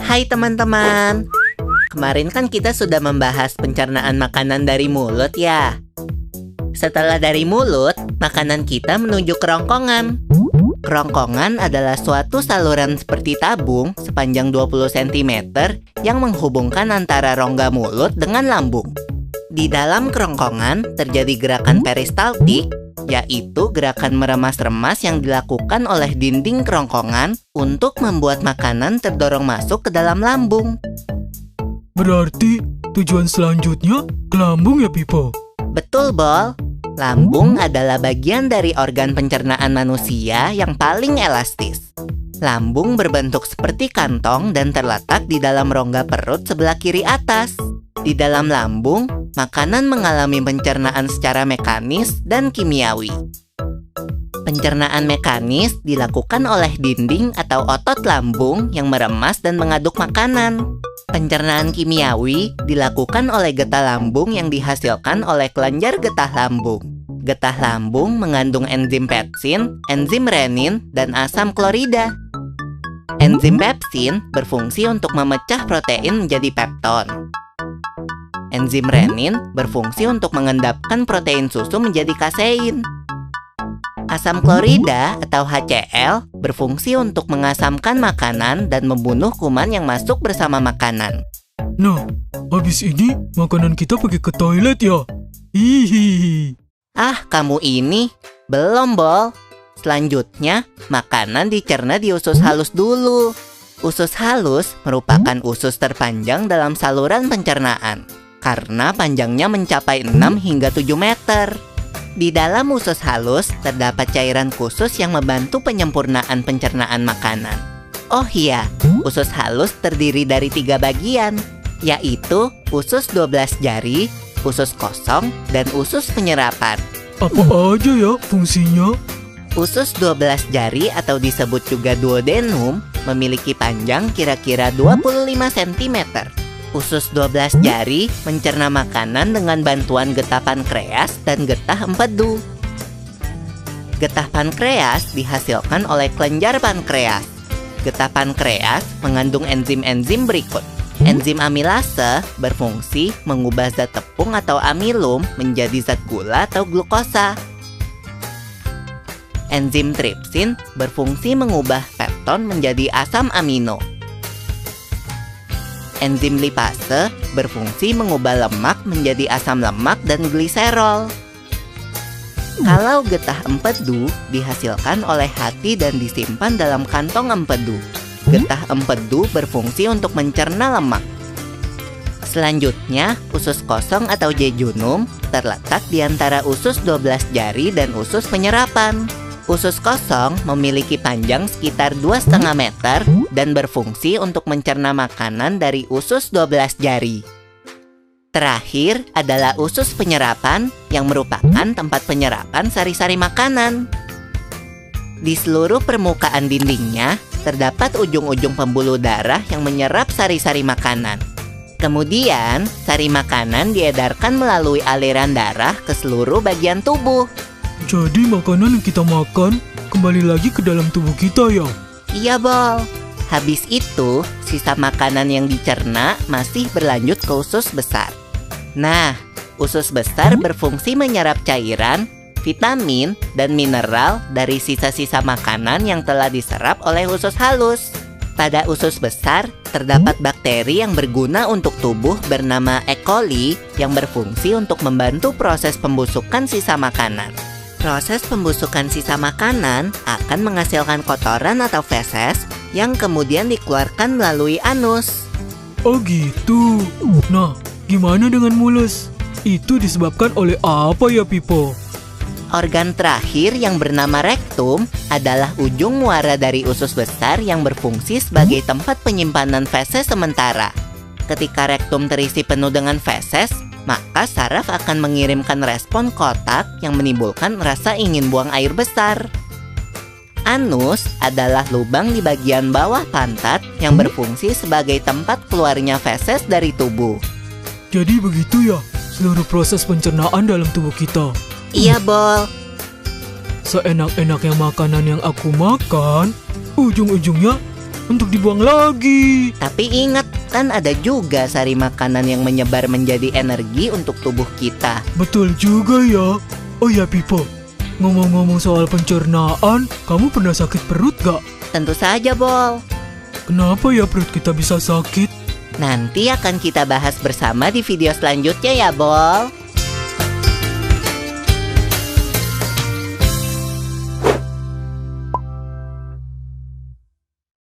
Hai teman-teman. Kemarin kan kita sudah membahas pencernaan makanan dari mulut ya. Setelah dari mulut, makanan kita menuju kerongkongan. Kerongkongan adalah suatu saluran seperti tabung sepanjang 20 cm yang menghubungkan antara rongga mulut dengan lambung. Di dalam kerongkongan terjadi gerakan peristaltik, yaitu gerakan meremas-remas yang dilakukan oleh dinding kerongkongan untuk membuat makanan terdorong masuk ke dalam lambung. Berarti tujuan selanjutnya ke lambung ya, Pipo? Betul, Bol. Lambung adalah bagian dari organ pencernaan manusia yang paling elastis. Lambung berbentuk seperti kantong dan terletak di dalam rongga perut sebelah kiri atas. Di dalam lambung, makanan mengalami pencernaan secara mekanis dan kimiawi. Pencernaan mekanis dilakukan oleh dinding atau otot lambung yang meremas dan mengaduk makanan. Pencernaan kimiawi dilakukan oleh getah lambung yang dihasilkan oleh kelenjar getah lambung. Getah lambung mengandung enzim pepsin, enzim renin, dan asam klorida. Enzim pepsin berfungsi untuk memecah protein menjadi pepton. Enzim renin berfungsi untuk mengendapkan protein susu menjadi kasein. Asam klorida atau HCl berfungsi untuk mengasamkan makanan dan membunuh kuman yang masuk bersama makanan. Nah, habis ini makanan kita pergi ke toilet ya? Hihihi. Ah, kamu ini belum, Bol. Selanjutnya, makanan dicerna di usus halus dulu. Usus halus merupakan usus terpanjang dalam saluran pencernaan karena panjangnya mencapai 6 hingga 7 meter. Di dalam usus halus terdapat cairan khusus yang membantu penyempurnaan pencernaan makanan. Oh iya, usus halus terdiri dari 3 bagian, yaitu usus 12 jari, usus kosong, dan usus penyerapan. Apa aja ya fungsinya? Usus 12 jari atau disebut juga duodenum memiliki panjang kira-kira 25 cm. Usus 12 jari mencerna makanan dengan bantuan getah pankreas dan getah empedu. Getah pankreas dihasilkan oleh kelenjar pankreas. Getah pankreas mengandung enzim-enzim berikut. Enzim amilase berfungsi mengubah zat tepung atau amilum menjadi zat gula atau glukosa. Enzim tripsin berfungsi mengubah pepton menjadi asam amino. Enzim lipase berfungsi mengubah lemak menjadi asam lemak dan gliserol. Kalau getah empedu dihasilkan oleh hati dan disimpan dalam kantong empedu. Getah empedu berfungsi untuk mencerna lemak. Selanjutnya, usus kosong atau jejunum terletak di antara usus 12 jari dan usus penyerapan. Usus kosong memiliki panjang sekitar 2,5 meter dan berfungsi untuk mencerna makanan dari usus 12 jari. Terakhir adalah usus penyerapan yang merupakan tempat penyerapan sari-sari makanan. Di seluruh permukaan dindingnya terdapat ujung-ujung pembuluh darah yang menyerap sari-sari makanan. Kemudian, sari makanan diedarkan melalui aliran darah ke seluruh bagian tubuh. Jadi makanan yang kita makan kembali lagi ke dalam tubuh kita ya? Iya, Bol. Habis itu, sisa makanan yang dicerna masih berlanjut ke usus besar. Nah, usus besar berfungsi menyerap cairan, vitamin, dan mineral dari sisa-sisa makanan yang telah diserap oleh usus halus. Pada usus besar, terdapat bakteri yang berguna untuk tubuh bernama E. coli yang berfungsi untuk membantu proses pembusukan sisa makanan. Proses pembusukan sisa makanan akan menghasilkan kotoran atau feses yang kemudian dikeluarkan melalui anus. Oh gitu. Nah, gimana dengan mulus? Itu disebabkan oleh apa ya, Pipo? Organ terakhir yang bernama rektum adalah ujung muara dari usus besar yang berfungsi sebagai tempat penyimpanan feses sementara. Ketika rektum terisi penuh dengan feses, maka saraf akan mengirimkan respon kotak yang menimbulkan rasa ingin buang air besar. Anus adalah lubang di bagian bawah pantat yang berfungsi sebagai tempat keluarnya feses dari tubuh. Jadi begitu ya, seluruh proses pencernaan dalam tubuh kita. Iya, Bol. Seenak-enaknya makanan yang aku makan, ujung-ujungnya untuk dibuang lagi. Tapi ingat, kan ada juga sari makanan yang menyebar menjadi energi untuk tubuh kita. Betul juga ya. Oh ya Pipo, ngomong-ngomong soal pencernaan, kamu pernah sakit perut gak? Tentu saja, Bol. Kenapa ya perut kita bisa sakit? Nanti akan kita bahas bersama di video selanjutnya ya, Bol.